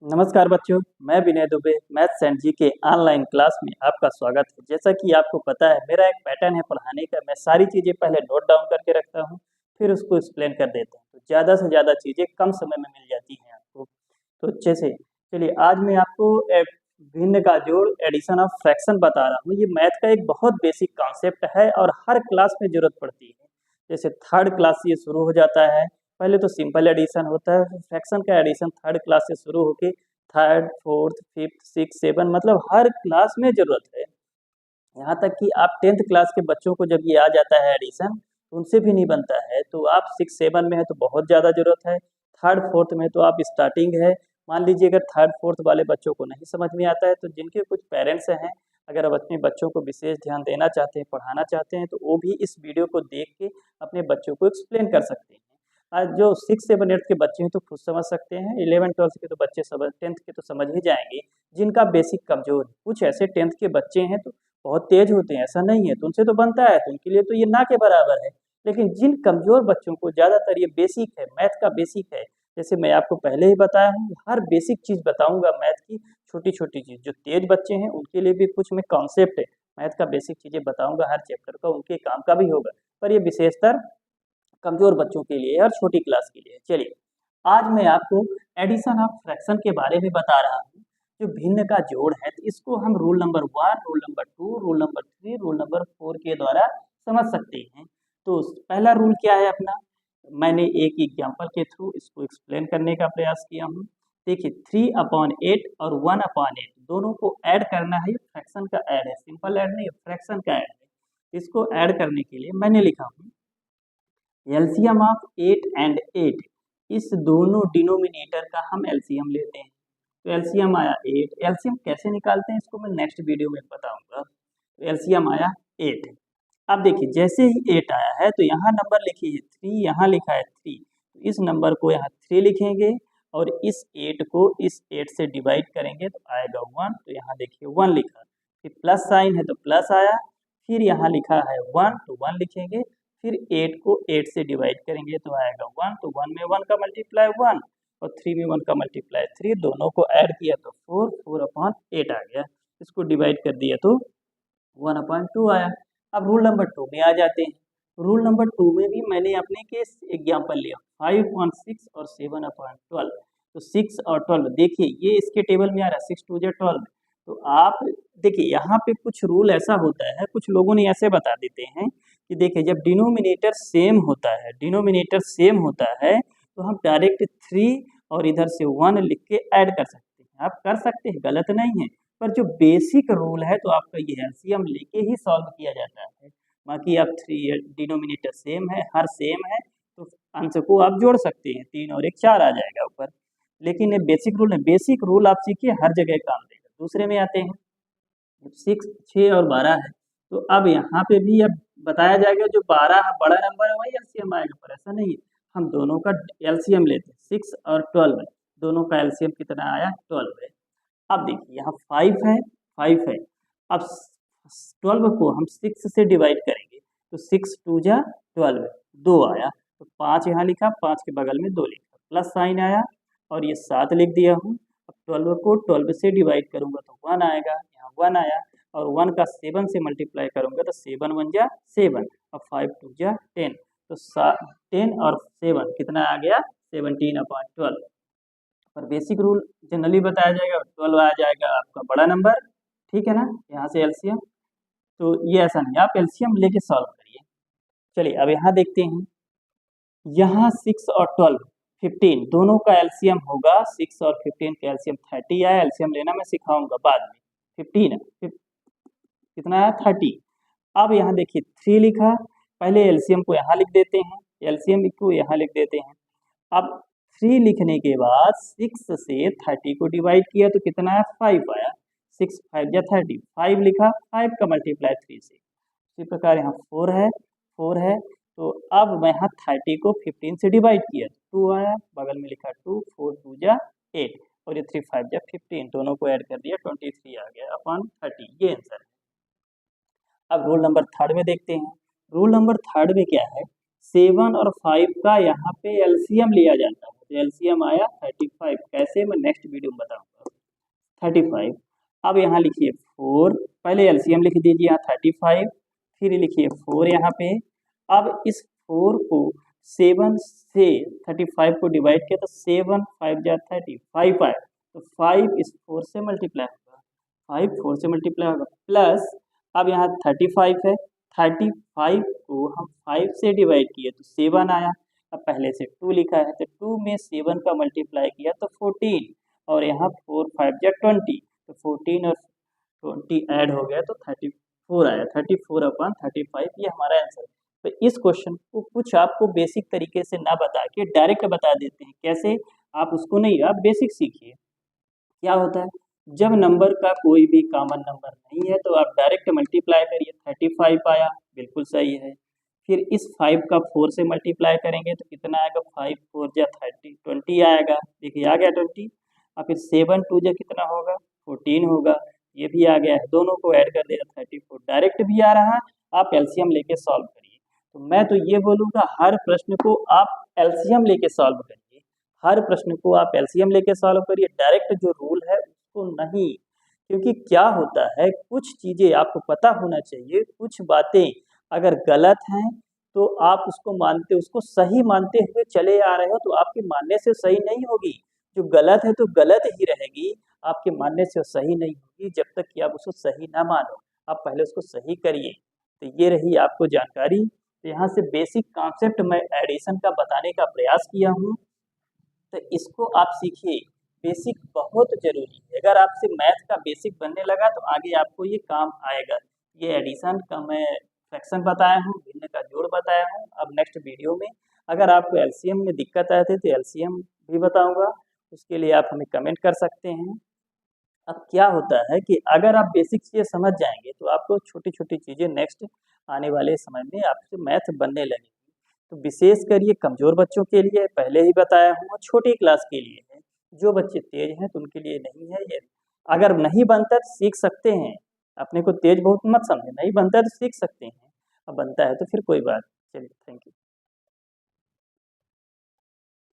नमस्कार बच्चों, मैं विनय दुबे मैथ्स एंड जी के ऑनलाइन क्लास में आपका स्वागत है। जैसा कि आपको पता है, मेरा एक पैटर्न है पढ़ाने का। मैं सारी चीज़ें पहले नोट डाउन करके रखता हूँ, फिर उसको एक्सप्लेन कर देता हूँ। तो ज़्यादा से ज़्यादा चीज़ें कम समय में मिल जाती हैं आपको। तो जैसे चलिए आज मैं आपको एक भिन्न का जोड़ एडिशन ऑफ फ्रैक्शन बता रहा हूँ। ये मैथ का एक बहुत बेसिक कॉन्सेप्ट है और हर क्लास में ज़रूरत पड़ती है। जैसे थर्ड क्लास से ये शुरू हो जाता है। पहले तो सिंपल एडिशन होता है, फिर फ्रैक्शन का एडिशन थर्ड क्लास से शुरू होके third, fourth, fifth, six, seven मतलब हर क्लास में ज़रूरत है। यहाँ तक कि आप 10th क्लास के बच्चों को जब ये आ जाता है एडिशन, उनसे भी नहीं बनता है, तो आप 6, 7 में है तो बहुत ज़्यादा ज़रूरत है। थर्ड, फोर्थ में तो आप स्टार्टिंग है। मान लीजिए अगर थर्ड, फोर्थ वाले बच्चों को नहीं समझ में आता है, तो जिनके कुछ पेरेंट्स हैं, अगर आप अपने बच्चों को विशेष ध्यान देना चाहते हैं, पढ़ाना चाहते हैं, तो वो भी इस वीडियो को देख के अपने बच्चों को एक्सप्लेन कर सकते हैं। आज जो 6, 7, 8 के बच्चे हैं तो खुद समझ सकते हैं, 11, 12 के तो बच्चे 10th के तो समझ ही जाएंगे। जिनका बेसिक कमजोर है, कुछ ऐसे 10th के बच्चे हैं तो बहुत तेज होते हैं, ऐसा नहीं है, तो उनसे तो बनता है, तो उनके लिए तो ये ना के बराबर है। लेकिन जिन कमजोर बच्चों को ज़्यादातर ये बेसिक है, मैथ का बेसिक है, जैसे मैं आपको पहले ही बताया हूँ, हर बेसिक चीज़ बताऊंगा मैथ की, छोटी-छोटी चीज़। जो तेज बच्चे हैं उनके लिए भी कुछ मैं कॉन्सेप्ट है, मैथ का बेसिक चीज़ें बताऊंगा हर चैप्टर का, उनके काम का भी होगा। पर ये विशेषतर कमजोर बच्चों के लिए और छोटी क्लास के लिए। चलिए आज मैं आपको एडिशन ऑफ फ्रैक्शन के बारे में बता रहा हूँ। जो भिन्न का जोड़ है, तो इसको हम rule number 1, rule number 2, rule number 3, rule number 4 के द्वारा समझ सकते हैं। तो पहला रूल क्या है अपना, मैंने एक एग्जाम्पल के थ्रू इसको एक्सप्लेन करने का प्रयास किया हूँ। देखिए 3/8 और 1/8 दोनों को ऐड करना है। फ्रैक्शन का ऐड है, सिंपल ऐड नहीं, फ्रैक्शन का ऐड है। इसको ऐड करने के लिए मैंने लिखा हूँ एलसीएम ऑफ 8 एंड 8। इस दोनों डिनोमिनेटर का हम एलसीएम लेते हैं, तो एलसीएम आया 8। एलसीएम कैसे निकालते हैं इसको मैं नेक्स्ट वीडियो में बताऊंगा। तो एलसीएम आया 8। अब देखिए जैसे ही 8 आया है तो यहाँ नंबर लिखी है 3, यहाँ लिखा है 3, तो इस नंबर को यहाँ 3 लिखेंगे और इस 8 को इस 8 से डिवाइड करेंगे तो आएगा 1। तो यहाँ देखिए 1 लिखा, फिर प्लस साइन है तो प्लस आया, फिर यहाँ लिखा है 1 तो 1 लिखेंगे, फिर 8 को 8 से डिवाइड करेंगे तो आएगा 1। तो 1 में 1 का मल्टीप्लाई 1 और 3 में 1 का मल्टीप्लाई 3, दोनों को ऐड किया तो 4, 4/8 आ गया। इसको डिवाइड कर दिया तो 1/2 आया। अब रूल नंबर 2 में आ जाते हैं। रूल नंबर 2 में भी मैंने अपने केस एग्जाम्पल लिया 5/6 और 7/12। तो 6 और 12 देखिए ये इसके टेबल में आ रहा है 6 2 12। तो आप देखिए यहाँ पे कुछ रूल ऐसा होता है, कुछ लोगों ने ऐसे बता देते हैं कि देखिए जब डिनोमिनेटर सेम होता है, डिनोमिनेटर सेम होता है तो हम डायरेक्ट 3 और इधर से 1 लिख के ऐड कर सकते हैं। आप कर सकते हैं, गलत नहीं है, पर जो बेसिक रूल है तो आपका ये एलसीएम लेके ही सॉल्व किया जाता है। बाकी आप 3 डिनोमिनेटर सेम है, हर सेम है, तो आंसर को आप जोड़ सकते हैं, 3 और 1 4 आ जाएगा ऊपर। लेकिन ये बेसिक रूल है, बेसिक रूल आप सीखिए, हर जगह काम देगा। दूसरे में आते हैं 6, 6 और 12 है, तो अब यहाँ पे भी अब बताया जाएगा जो 12 बड़ा नंबर है वही एलसीएम आएगा, पर ऐसा नहीं है। हम दोनों का एलसीएम लेते हैं, 6 और 12 दोनों का एलसीएम कितना आया 12 है। अब देखिए यहाँ 5 है, 5 है। अब 12 को हम 6 से डिवाइड करेंगे तो 6 2 जा 12, 2 आया। तो 5 यहाँ लिखा, 5 के बगल में 2 लिखा, प्लस साइन आया और ये 7 लिख दिया हूँ। अब 12 को 12 से डिवाइड करूँगा तो 1 आएगा, यहाँ 1 आया और 1 का 7 से मल्टीप्लाई करूँगा तो 7 1 जा 7 और 5 2 जा 10। तो 10 और 7 कितना आ गया 17/12। पर बेसिक रूल जनरली बताया जाएगा 12 आ जाएगा आपका बड़ा नंबर, ठीक है ना, यहाँ से एलसीएम। तो ये ऐसा नहीं, आप एलसीएम लेके सॉल्व करिए। चलिए अब यहाँ देखते हैं, यहाँ 6 और 12 15 दोनों का एलसीएम होगा। 6 और 15 का एलसीएम 30 आया, एलसीएम लेना मैं सिखाऊंगा बाद में। 15 कितना आया 30। अब यहाँ देखिए 3 लिखा, पहले एलसीएम को यहाँ लिख देते हैं, एलसीएम को यहाँ लिख देते हैं। अब 3 लिखने के बाद 6 से 30 को डिवाइड किया तो कितना आया 5 आया, 6 5 जा 30, 5 लिखा, 5 का मल्टीप्लाई 3 से। इसी प्रकार यहाँ 4 है, 4 है, तो अब मैं यहाँ 30 को 15 से डिवाइड किया 2 आया, बगल में लिखा 2, 4 2 जा 8 और ये 3 5 जा 15, दोनों को ऐड कर दिया 23 आ गया अपन 30, ये आंसर है। अब रूल नंबर 3 में देखते हैं। रूल नंबर 3 में क्या है, 7 और 5 का यहाँ पे एलसीएम लिया जाता है। तो एलसीएम आया 35। कैसे, मैं नेक्स्ट वीडियो में बताऊंगा। 35। अब यहाँ लिखिए 4, पहले एलसीएम लिख दीजिए यहाँ 35, फिर लिखिए 4 यहाँ पे। अब इस 4 को 7 से 35 को डिवाइड किया तो 7 5 जा 30, 5 आया, तो 5 इस 4 से मल्टीप्लाई होगा, 5 4 से मल्टीप्लाई होगा, प्लस अब यहाँ 35 है, 35 को हम 5 से डिवाइड किए तो 7 आया। अब पहले से 2 लिखा है तो 2 में 7 का मल्टीप्लाई किया तो 14, और यहाँ 4 5 जा 20, तो 14 और 20 ऐड हो गया तो 34 आया, 34/35 ये हमारा आंसर। तो इस क्वेश्चन को कुछ आपको बेसिक तरीके से ना बता के डायरेक्ट बता देते हैं। कैसे, आप उसको नहीं, आप बेसिक सीखिए। क्या होता है, जब नंबर का कोई भी कॉमन नंबर नहीं है तो आप डायरेक्ट मल्टीप्लाई करिए, 35 आया, बिल्कुल सही है। फिर इस 5 का 4 से मल्टीप्लाई करेंगे तो कितना आएगा, 5 4 जा 30, 20 आएगा, देखिए आ गया 20। और फिर 7 2 जा कितना होगा, 14 होगा, ये भी आ गया है, दोनों को ऐड कर दिया 34, डायरेक्ट भी आ रहा है, आप एलसीएम लेके सॉल्व करिए। तो मैं तो ये बोलूँगा हर प्रश्न को आप एलसीएम लेके सॉल्व करिए, हर प्रश्न को आप एलसीएम लेके सॉल्व करिए, डायरेक्ट जो रूल है उसको नहीं। क्योंकि क्या होता है, कुछ चीज़ें आपको पता होना चाहिए, कुछ बातें अगर गलत हैं तो आप उसको मानते, उसको सही मानते हुए चले आ रहे हो तो आपके मानने से सही नहीं होगी। जो गलत है तो गलत ही रहेगी, आपके मानने से सही नहीं होगी जब तक कि आप उसको सही ना मानो। आप पहले उसको सही करिए। तो ये रही आपको जानकारी। तो यहाँ से बेसिक कॉन्सेप्ट मैं एडिशन का बताने का प्रयास किया हूँ, तो इसको आप सीखिए। बेसिक बहुत ज़रूरी है, अगर आपसे मैथ का बेसिक बनने लगा तो आगे आपको ये काम आएगा। ये एडिशन का मैं फ्रैक्शन बताया हूँ, भिन्न का जोड़ बताया हूँ। अब नेक्स्ट वीडियो में अगर आपको एलसीएम में दिक्कत आती है तो एलसीएम भी बताऊँगा, उसके लिए आप हमें कमेंट कर सकते हैं। अब क्या होता है कि अगर आप बेसिक चीज़ें समझ जाएंगे तो आपको छोटी-छोटी चीज़ें नेक्स्ट आने वाले समय में आपसे मैथ बनने लगेगी। तो विशेष कर ये कमज़ोर बच्चों के लिए पहले ही बताया हूँ, और छोटी क्लास के लिए है। जो बच्चे तेज़ हैं तो उनके लिए नहीं है ये। अगर नहीं बनता तो सीख सकते हैं, अपने को तेज़ बहुत मत समझें, नहीं बनता है तो सीख सकते हैं, अब बनता है तो फिर कोई बात। चलिए, थैंक यू।